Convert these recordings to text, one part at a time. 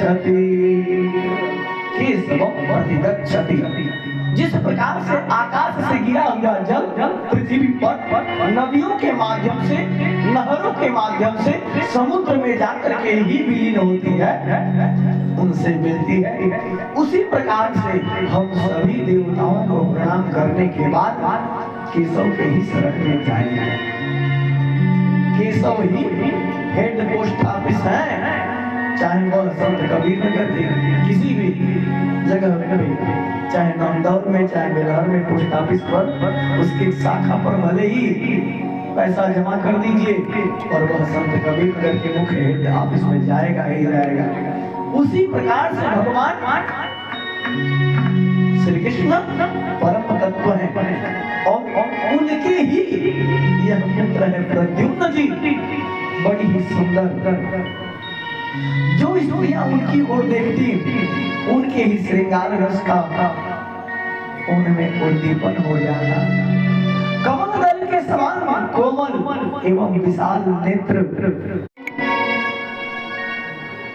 प्रतिगच्छति केशवम प्रतिगच्छति। जिस प्रकार से आकाश से गिरा हुआ जल पृथ्वी पर नदियों के माध्यम से, नहरों के माध्यम से समुद्र में जाकर के ही विलीन होती है, उनसे मिलती है, उसी प्रकार से हम सभी देवताओं को प्रणाम करने के बाद केशव के ही शरण में जाएंगे। केशव ही हेड पोस्ट ऑफिस है, चाहे वह संत कबीर नगर किसी भी जगह में, चाहे नंदौर में, चाहे बेलहर में, पोस्ट ऑफिस पर उसकी शाखा पर भले ही पैसा जमा कर दीजिए और वह संत कबीर नगर के मुख्य हेड ऑफिस में जाएगा ही जाएगा। उसी प्रकार से भगवान श्री कृष्ण परम तत्व है और उनके ही यह पुत्र है प्रद्युम्न जी, बड़ी ही सुंदर। जो स्त्रियां उनकी ओर देखती उनके ही श्रृंगार रस का उनमें उद्दीपन हो जाता। कमल दल के समान कोमल एवं विशाल नेत्र,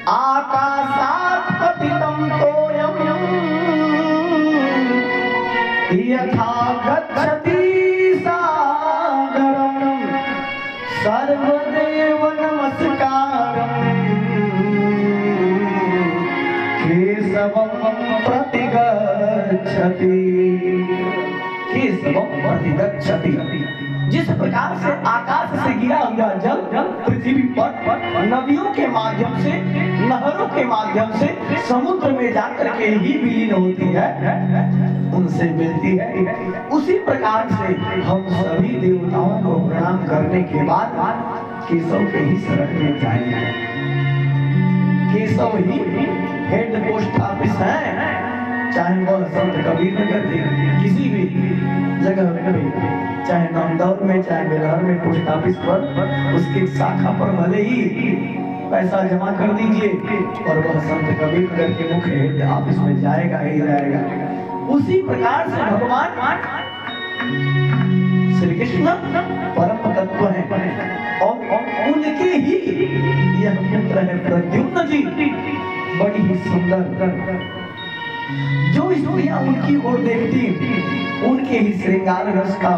आकाशात् पतितं तोयं यथा गच्छति सागरं सर्वदेव नमस्कारम् केशवं प्रतिगच्छति केशवं प्रतिगच्छति। जिस प्रकार से आकाश से गिरा हुआ जल पृथ्वी पर नदियों के माध्यम से, नहरों के माध्यम से समुद्र में जाकर के ही विलीन होती है, उनसे मिलती है, उसी प्रकार से हम सभी देवताओं को प्रणाम करने के बाद केशव के ही शरण में जाएंगे। केशव ही हेड पोस्ट ऑफिस है, चाहे वह संत कबीर नगर किसी भी जगह में, चाहे नंदौर में, चाहे बेलहर में, पोस्ट ऑफिस पर उसकी शाखा पर भले ही पैसा जमा कर दीजिए और वह संत कबीर नगर के मुख्य हेड ऑफिस में जाएगा ही जाएगा। उसी प्रकार से भगवान श्री कृष्ण परम तत्व है और उनके ही यह पुत्र है प्रद्युम्न जी, बड़ी ही सुंदर। जो स्त्रियां उनकी ओर देखती उनके ही श्रृंगार रस का